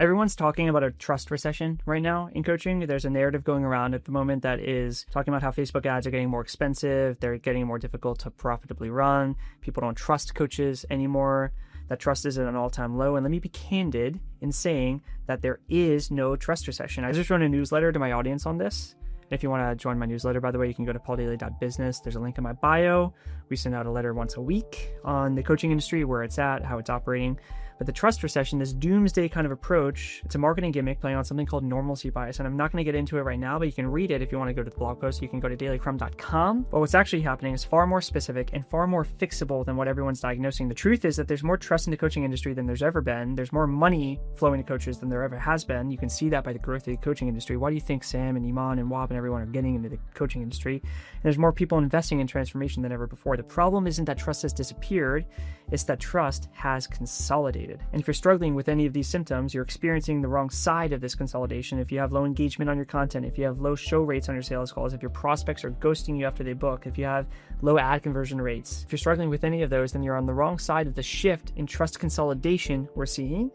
Everyone's talking about a trust recession right now in coaching. There's a narrative going around at the moment that is talking about how Facebook ads are getting more expensive. They're getting more difficult to profitably run. People don't trust coaches anymore. That trust is at an all-time low. And let me be candid in saying that there is no trust recession. I just wrote a newsletter to my audience on this. If you want to join my newsletter, by the way, you can go to pauldaly.business. There's a link in my bio. We send out a letter once a week on the coaching industry, where it's at, how it's operating. But the trust recession, this doomsday kind of approach, it's a marketing gimmick playing on something called normalcy bias. And I'm not going to get into it right now, but you can read it if you want to go to the blog post. You can go to dailycrumb.com. But what's actually happening is far more specific and far more fixable than what everyone's diagnosing. The truth is that there's more trust in the coaching industry than there's ever been. There's more money flowing to coaches than there ever has been. You can see that by the growth of the coaching industry. Why do you think Sam and Iman and Wab and everyone are getting into the coaching industry? And there's more people investing in transformation than ever before. The problem isn't that trust has disappeared. It's that trust has consolidated. And if you're struggling with any of these symptoms, you're experiencing the wrong side of this consolidation. If you have low engagement on your content, if you have low show rates on your sales calls, if your prospects are ghosting you after they book, if you have low ad conversion rates, if you're struggling with any of those, then you're on the wrong side of the shift in trust consolidation we're seeing.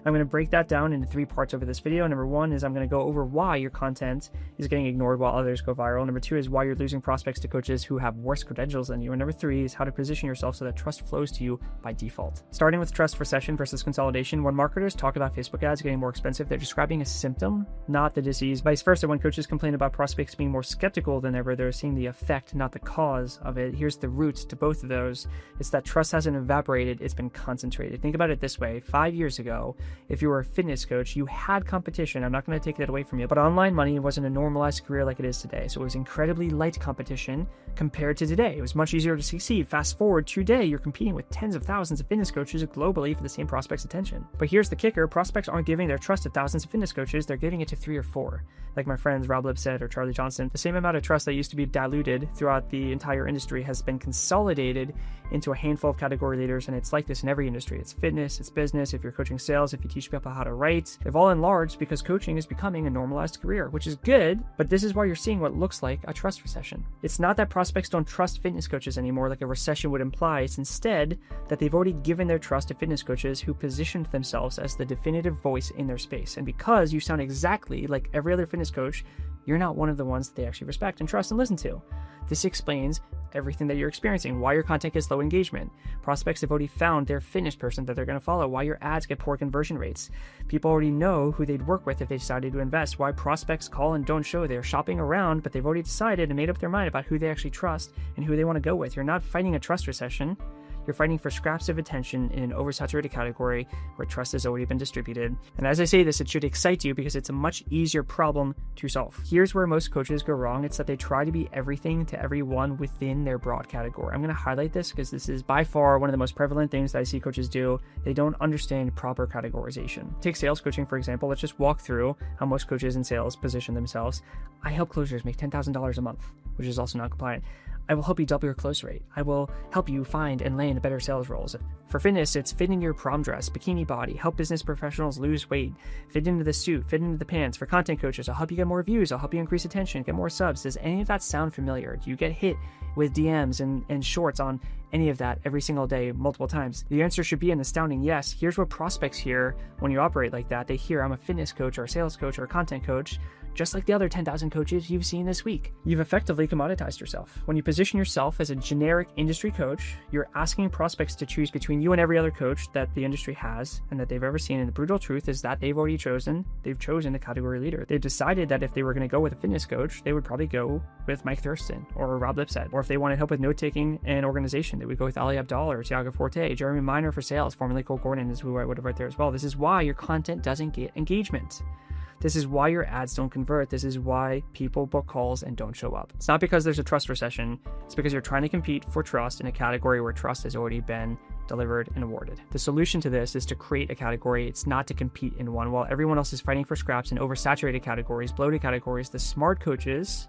I'm going to break that down into 3 parts over this video. Number 1 is I'm going to go over why your content is getting ignored while others go viral. Number 2 is why you're losing prospects to coaches who have worse credentials than you. And number 3 is how to position yourself so that trust flows to you by default. Starting with trust recession versus consolidation, when marketers talk about Facebook ads getting more expensive, they're describing a symptom, not the disease. Vice versa, when coaches complain about prospects being more skeptical than ever, they're seeing the effect, not the cause of it. Here's the root to both of those. It's that trust hasn't evaporated, it's been concentrated. Think about it this way. 5 years ago, if you were a fitness coach, you had competition. I'm not going to take that away from you, but online money wasn't a normalized career like it is today. So it was incredibly light competition compared to today. It was much easier to succeed. Fast forward today, you're competing with tens of thousands of fitness coaches globally for the same prospect's attention. But here's the kicker. Prospects aren't giving their trust to thousands of fitness coaches. They're giving it to 3 or 4. Like my friends Rob Lipset or Charlie Johnson. The same amount of trust that used to be diluted throughout the entire industry has been consolidated into a handful of category leaders, and it's like this in every industry. It's fitness, it's business, if you're coaching sales, if you teach people how to write. They've all enlarged because coaching is becoming a normalized career, which is good, but this is why you're seeing what looks like a trust recession. It's not that prospects don't trust fitness coaches anymore like a recession would imply. It's instead that they've already given their trust to fitness coaches who positioned themselves as the definitive voice in their space. And because you sound exactly like every other fitness coach, you're not one of the ones that they actually respect and trust and listen to. This explains everything that you're experiencing, why your content gets low engagement. Prospects have already found their fitness person that they're going to follow, why your ads get poor conversion rates. People already know who they'd work with if they decided to invest, why prospects call and don't show. They're shopping around, but they've already decided and made up their mind about who they actually trust and who they want to go with. You're not fighting a trust recession. You're fighting for scraps of attention in an oversaturated category where trust has already been distributed. And as I say this, it should excite you because it's a much easier problem to solve. Here's where most coaches go wrong. It's that they try to be everything to everyone within their broad category. I'm going to highlight this because this is by far one of the most prevalent things that I see coaches do. They don't understand proper categorization. Take sales coaching, for example. Let's just walk through how most coaches in sales position themselves. I help closers make $10,000 a month, which is also not compliant. I will help you double your close rate. I will help you find and land better sales roles. For fitness, it's fit in your prom dress, bikini body, help business professionals lose weight, fit into the suit, fit into the pants. For content coaches, I'll help you get more views, I'll help you increase attention, get more subs. Does any of that sound familiar? Do you get hit with DMs and shorts on any of that every single day, multiple times? The answer should be an astounding yes. Here's what prospects hear when you operate like that. They hear, I'm a fitness coach or a sales coach or a content coach, just like the other 10,000 coaches you've seen this week. You've effectively commoditized yourself. When you position yourself as a generic industry coach, you're asking prospects to choose between you and every other coach that the industry has and that they've ever seen. And the brutal truth is that they've chosen a category leader. They've decided that if they were going to go with a fitness coach, they would probably go with Mike Thurston or Rob Lipset. Or if they wanted help with note-taking and organization, they would go with Ali Abdal or Tiago Forte. Jeremy Minor for sales, formerly Cole Gordon, is who I would have right there as well. This is why your content doesn't get engagement. This is why your ads don't convert. This is why people book calls and don't show up. It's not because there's a trust recession. It's because you're trying to compete for trust in a category where trust has already been delivered and awarded. The solution to this is to create a category. It's not to compete in one. While everyone else is fighting for scraps in oversaturated categories, bloated categories, the smart coaches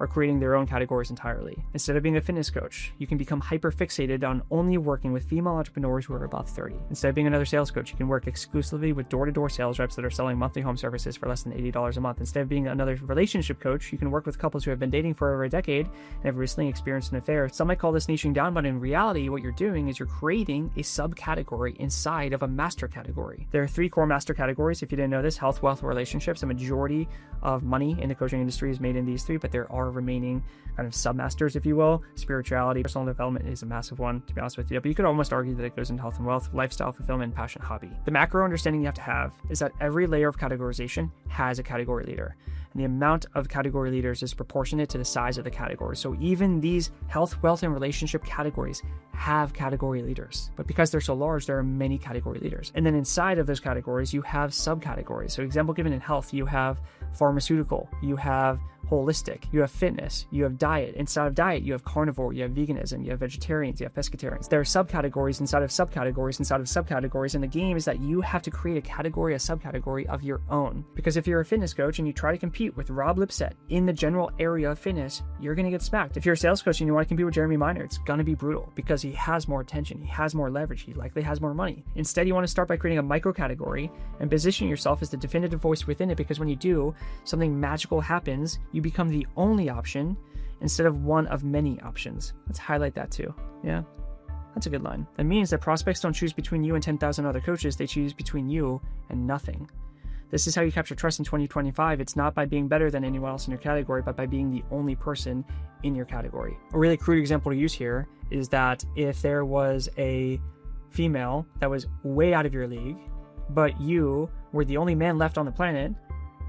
are creating their own categories entirely. Instead of being a fitness coach, you can become hyper-fixated on only working with female entrepreneurs who are above 30. Instead of being another sales coach, you can work exclusively with door-to-door sales reps that are selling monthly home services for less than $80 a month. Instead of being another relationship coach, you can work with couples who have been dating for over a decade and have recently experienced an affair. Some might call this niching down, but in reality, what you're doing is you're creating a subcategory inside of a master category. There are 3 core master categories. If you didn't know this: health, wealth, relationships. A majority of money in the coaching industry is made in these 3, but there are remaining kind of submasters, if you will. Spirituality, personal development is a massive one, to be honest with you, but you could almost argue that it goes into health and wealth, lifestyle, fulfillment, passion, hobby. The macro understanding you have to have is that every layer of categorization has a category leader, and the amount of category leaders is proportionate to the size of the category. So even these health, wealth, and relationship categories have category leaders, but because they're so large, there are many category leaders. And then inside of those categories, you have subcategories. So example given in health, you have pharmaceutical, you have holistic, you have fitness, you have diet. Inside of diet, you have carnivore, you have veganism, you have vegetarians, you have pescatarians. There are subcategories inside of subcategories inside of subcategories, and the game is that you have to create a category, a subcategory of your own. Because if you're a fitness coach and you try to compete with Rob Lipset in the general area of fitness, you're going to get smacked. If you're a sales coach and you want to compete with Jeremy Miner, it's going to be brutal because he has more attention, he has more leverage, he likely has more money. Instead, you want to start by creating a micro category and position yourself as the definitive voice within it, because when you do, something magical happens. You become the only option instead of one of many options. Let's highlight that too. Yeah, that's a good line. That means that prospects don't choose between you and 10,000 other coaches. They choose between you and nothing. This is how you capture trust in 2025. It's not by being better than anyone else in your category, but by being the only person in your category. A really crude example to use here is that if there was a female that was way out of your league, but you were the only man left on the planet,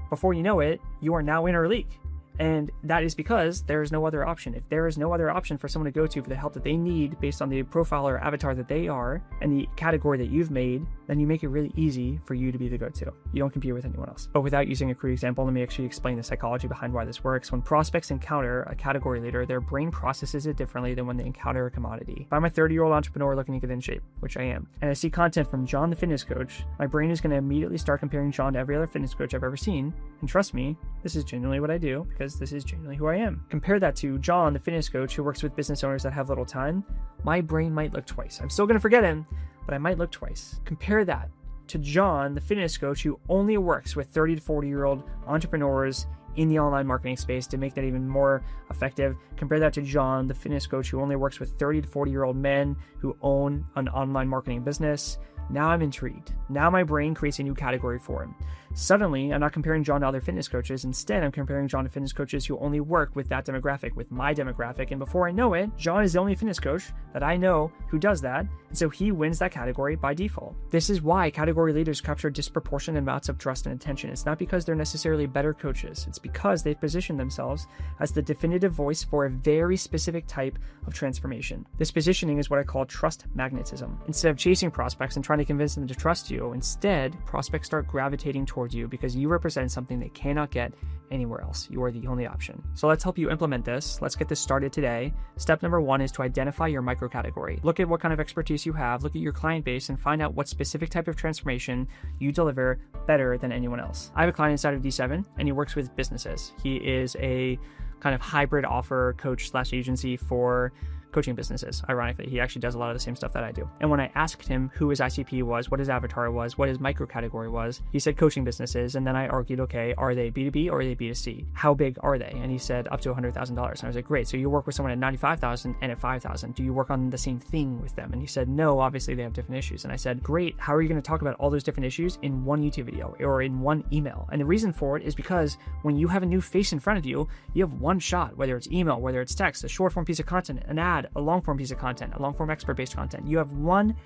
before you know it, you are now in her league. And that is because there is no other option. If there is no other option for someone to go to for the help that they need based on the profile or avatar that they are and the category that you've made, then you make it really easy for you to be the go-to. You don't compete with anyone else. But without using a crude example, let me actually explain the psychology behind why this works. When prospects encounter a category leader, their brain processes it differently than when they encounter a commodity. If I'm a 30-year-old entrepreneur looking to get in shape, which I am, and I see content from John the fitness coach, my brain is going to immediately start comparing John to every other fitness coach I've ever seen. And trust me, this is genuinely what I do because this is genuinely who I am. Compare that to John, the fitness coach who works with business owners that have little time. My brain might look twice. I'm still going to forget him, but I might look twice. Compare that to John, the fitness coach who only works with 30 to 40-year-old entrepreneurs in the online marketing space. To make that even more effective, compare that to John, the fitness coach who only works with 30 to 40-year-old men who own an online marketing business. Now I'm intrigued. Now my brain creates a new category for him. Suddenly, I'm not comparing John to other fitness coaches. Instead, I'm comparing John to fitness coaches who only work with that demographic, with my demographic. And before I know it, John is the only fitness coach that I know who does that. And so he wins that category by default. This is why category leaders capture disproportionate amounts of trust and attention. It's not because they're necessarily better coaches. It's because they've positioned themselves as the definitive voice for a very specific type of transformation. This positioning is what I call trust magnetism. Instead of chasing prospects and trying to convince them to trust you, instead, prospects start gravitating towards you because you represent something they cannot get anywhere else. You are the only option. So let's help you implement this. Let's get this started today. Step number 1 is to identify your micro category. Look at what kind of expertise you have, look at your client base, and find out what specific type of transformation you deliver better than anyone else. I have a client inside of D7 and he works with businesses. He is a kind of hybrid offer coach / agency for coaching businesses. Ironically, he actually does a lot of the same stuff that I do. And when I asked him who his ICP was, what his avatar was, what his micro category was, he said coaching businesses. And then I argued, okay, are they B2B or are they B2C? How big are they? And he said up to $100,000. And I was like, great. So you work with someone at $95,000 and at $5,000. Do you work on the same thing with them? And he said, no, obviously they have different issues. And I said, great. How are you going to talk about all those different issues in one YouTube video or in one email? And the reason for it is because when you have a new face in front of you, you have one shot, whether it's email, whether it's text, a short form piece of content, an ad, a long form piece of content, a long form expert based content. You have one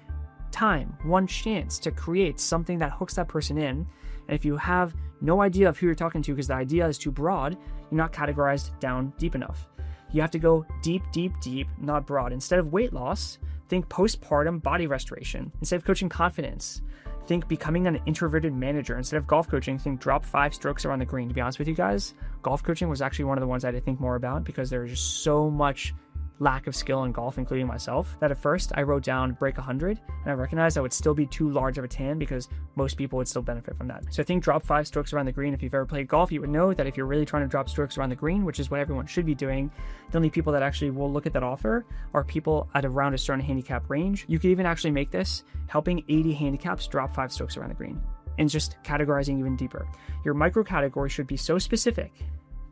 time, one chance to create something that hooks that person in. And if you have no idea of who you're talking to because the idea is too broad, you're not categorized down deep enough. You have to go deep, deep, deep, not broad. Instead of weight loss, think postpartum body restoration. Instead of coaching confidence, think becoming an introverted manager. Instead of golf coaching, think drop 5 strokes around the green. To be honest with you guys, golf coaching was actually one of the ones I had to think more about because there was just so much lack of skill in golf, including myself, that at first I wrote down break 100, and I recognized that would still be too large of a TAM because most people would still benefit from that. So I think drop 5 strokes around the green. If you've ever played golf, you would know that if you're really trying to drop strokes around the green, which is what everyone should be doing, the only people that actually will look at that offer are people at around a certain handicap range. You could even actually make this helping 80 handicaps drop 5 strokes around the green, and just categorizing even deeper. Your micro category should be so specific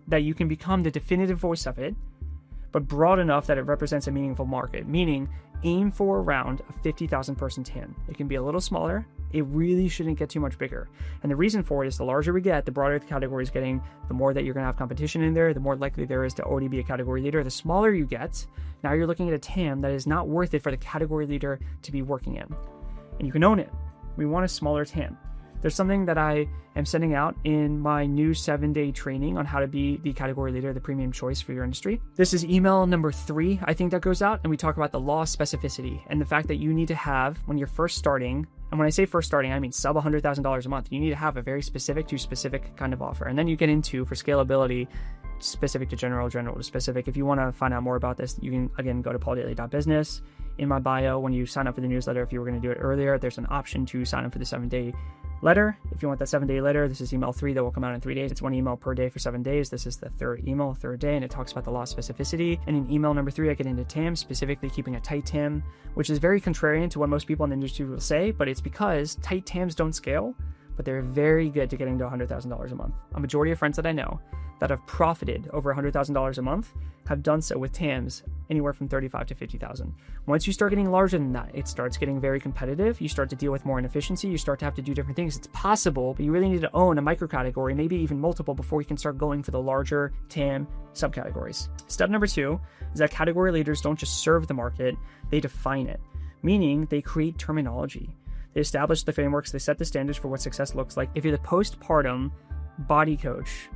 that you can become the definitive voice of it, but broad enough that it represents a meaningful market, meaning aim for around a 50,000 person TAM. It can be a little smaller. It really shouldn't get too much bigger. And the reason for it is the larger we get, the broader the category is getting, the more that you're going to have competition in there, the more likely there is to already be a category leader. The smaller you get, now you're looking at a TAM that is not worth it for the category leader to be working in. And you can own it. We want a smaller TAM. There's something that I am sending out in my new 7-day training on how to be the category leader, the premium choice for your industry. This is email number 3, I think, that goes out, and we talk about the law of specificity and the fact that you need to have, when you're first starting, and when I say first starting, I mean sub $100,000 a month, you need to have a very specific kind of offer. And then you get into, for scalability, specific to general to specific. If you want to find out more about this, you can, again, go to pauldaly.business. In my bio, when you sign up for the newsletter, if you were going to do it earlier, there's an option to sign up for the 7-day letter. If you want that 7-day letter, this is email 3 that will come out in 3 days. It's 1 email per day for 7 days. This is the 3rd email, 3rd day, and it talks about the law of specificity. And in email number 3, I get into TAM, specifically keeping a tight TAM, which is very contrarian to what most people in the industry will say, but it's because tight TAMs don't scale, but they're very good to getting to $100,000 a month. A majority of friends that I know that have profited over $100,000 a month have done so with TAMs anywhere from 35 to 50,000. Once you start getting larger than that, it starts getting very competitive. You start to deal with more inefficiency. You start to have to do different things. It's possible, but you really need to own a micro category, maybe even multiple, before you can start going for the larger TAM subcategories. Step number 2 is that category leaders don't just serve the market, they define it, meaning they create terminology. They establish the frameworks, they set the standards for what success looks like. If you're the postpartum body coach,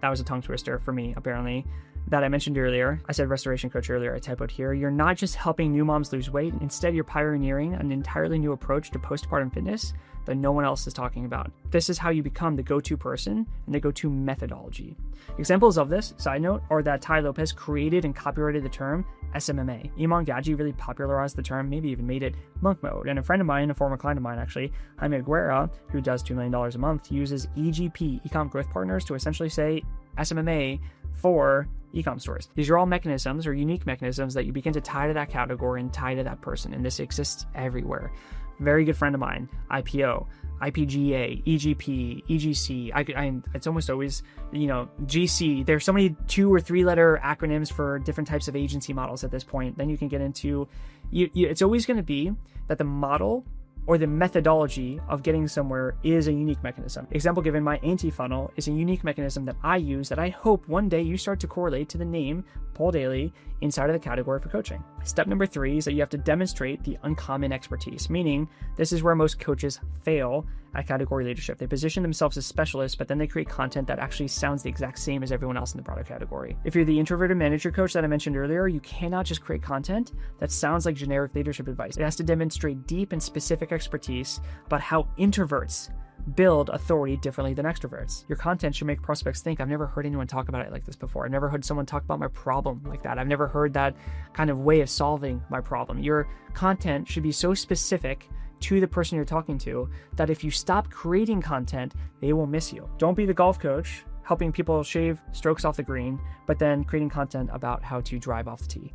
that was a tongue twister for me, apparently, that I mentioned earlier. I said restoration coach earlier, I typoed here. You're not just helping new moms lose weight. Instead, you're pioneering an entirely new approach to postpartum fitness that no one else is talking about. This is how you become the go-to person and the go-to methodology. Examples of this, side note, are that Tai Lopez created and copyrighted the term SMMA. Iman Gadzhi really popularized the term, maybe even made it monk mode. And a friend of mine, a former client of mine actually, Jaime Aguera, who does $2 million a month, uses EGP, Ecom Growth Partners, to essentially say SMMA for ecom stores. These are all mechanisms or unique mechanisms that you begin to tie to that category and tie to that person. And this exists everywhere. Very good friend of mine, IPO, IPGA, EGP, EGC. It's almost always, GC. There's so many 2 or 3 letter acronyms for different types of agency models at this point. Then you can get into, it's always going to be that the model or the methodology of getting somewhere is a unique mechanism. Example given, my anti-funnel is a unique mechanism that I use that I hope one day you start to correlate to the name Paul Daly inside of the category for coaching. Step number 3 is that you have to demonstrate the uncommon expertise, meaning this is where most coaches fail at category leadership. They position themselves as specialists, but then they create content that actually sounds the exact same as everyone else in the product category. If you're the introverted manager coach that I mentioned earlier, you cannot just create content that sounds like generic leadership advice. It has to demonstrate deep and specific expertise about how introverts build authority differently than extroverts. Your content should make prospects think, I've never heard anyone talk about it like this before. I've never heard someone talk about my problem like that. I've never heard that kind of way of solving my problem. Your content should be so specific to the person you're talking to that if you stop creating content, they will miss you. Don't be the golf coach helping people shave strokes off the green, but then creating content about how to drive off the tee.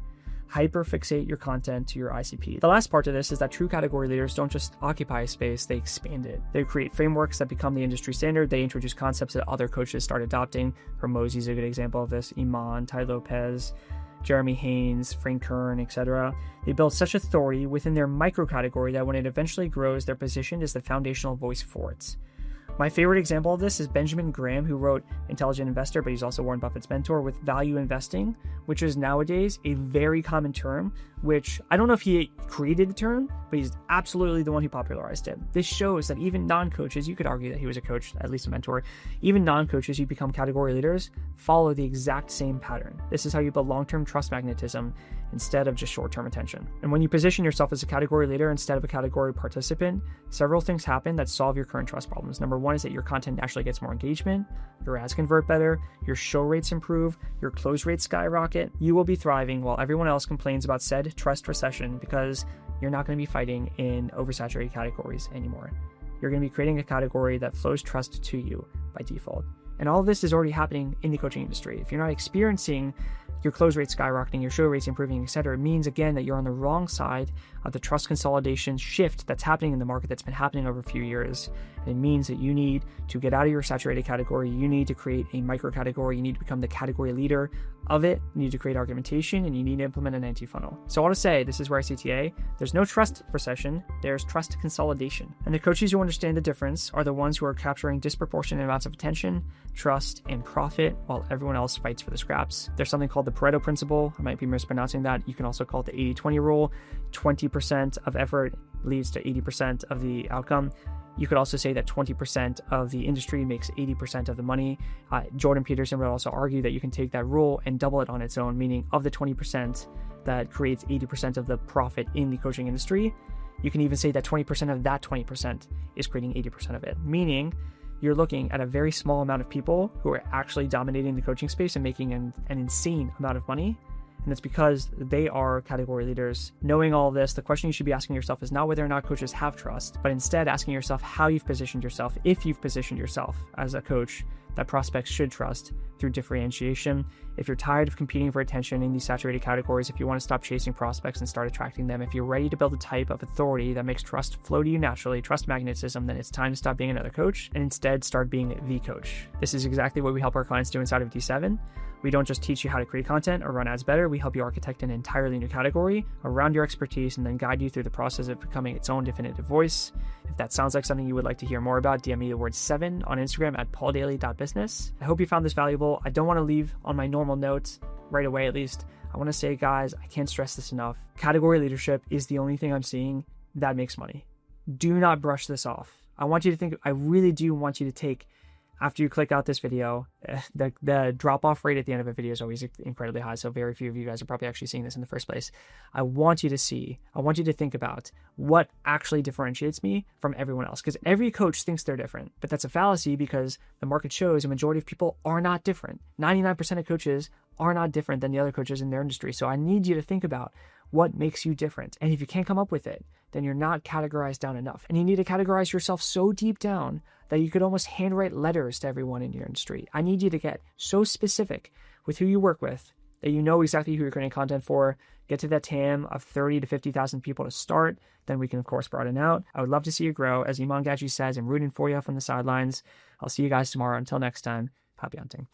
Hyperfixate your content to your ICP. The last part of this is that true category leaders don't just occupy a space, they expand it. They create frameworks that become the industry standard. They introduce concepts that other coaches start adopting. Hormozi's a good example of this. Iman, Tai Lopez, Jeremy Haynes, Frank Kern, etc. They build such authority within their micro category that when it eventually grows, they're positioned as the foundational voice for it. My favorite example of this is Benjamin Graham, who wrote Intelligent Investor, but he's also Warren Buffett's mentor, with value investing, which is nowadays a very common term, which I don't know if he created the term, but he's absolutely the one who popularized it. This shows that even non-coaches, you could argue that he was a coach, at least a mentor, even non-coaches who become category leaders follow the exact same pattern. This is how you build long-term trust magnetism instead of just short-term attention. And when you position yourself as a category leader instead of a category participant, several things happen that solve your current trust problems. Number 1, One is that your content actually gets more engagement, your ads convert better, your show rates improve, your close rates skyrocket. You will be thriving while everyone else complains about said trust recession, because you're not going to be fighting in oversaturated categories anymore. You're going to be creating a category that flows trust to you by default. And all of this is already happening in the coaching industry. If you're not experiencing your close rates skyrocketing, your show rates improving, etc., it means, again, that you're on the wrong side of the trust consolidation shift that's happening in the market, that's been happening over a few years. And it means that you need to get out of your saturated category. You need to create a micro category. You need to become the category leader of it. You need to create argumentation, and you need to implement an anti-funnel. So I want to say, this is where I see TA. There's no trust recession. There's trust consolidation. And the coaches who understand the difference are the ones who are capturing disproportionate amounts of attention, trust, and profit while everyone else fights for the scraps. There's something called the Pareto principle. I might be mispronouncing that. You can also call it the 80-20 rule. 20% of effort leads to 80% of the outcome. You could also say that 20% of the industry makes 80% of the money. Jordan Peterson would also argue that you can take that rule and double it on its own, meaning of the 20% that creates 80% of the profit in the coaching industry, you can even say that 20% of that 20% is creating 80% of it, meaning you're looking at a very small amount of people who are actually dominating the coaching space and making an insane amount of money. And it's because they are category leaders. Knowing all of this, the question you should be asking yourself is not whether or not coaches have trust, but instead asking yourself how you've positioned yourself, if you've positioned yourself as a coach that prospects should trust through differentiation. If you're tired of competing for attention in these saturated categories, if you want to stop chasing prospects and start attracting them, if you're ready to build a type of authority that makes trust flow to you naturally, trust magnetism, then it's time to stop being another coach and instead start being the coach. This is exactly what we help our clients do inside of D7. We don't just teach you how to create content or run ads better. We help you architect an entirely new category around your expertise and then guide you through the process of becoming its own definitive voice. If that sounds like something you would like to hear more about, DM me the word 7 on Instagram at pauldaly.business. I hope you found this valuable. I don't want to leave on my normal notes right away, at least. I want to say, guys, I can't stress this enough. Category leadership is the only thing I'm seeing that makes money. Do not brush this off. I want you to think, I really do want you to take, after you click out this video, the drop-off rate at the end of a video is always incredibly high, so very few of you guys are probably actually seeing this in the first place. I want you to think about what actually differentiates me from everyone else, because every coach thinks they're different, but that's a fallacy because the market shows a majority of people are not different. 99% of coaches are not different than the other coaches in their industry, so I need you to think about what makes you different, and if you can't come up with it, then you're not categorized down enough, and you need to categorize yourself so deep down that you could almost handwrite letters to everyone in your industry. I need you to get so specific with who you work with that you know exactly who you're creating content for. Get to that TAM of 30 to 50,000 people to start. Then we can, of course, broaden out. I would love to see you grow. As Iman Gaji says, I'm rooting for you from the sidelines. I'll see you guys tomorrow. Until next time, happy hunting.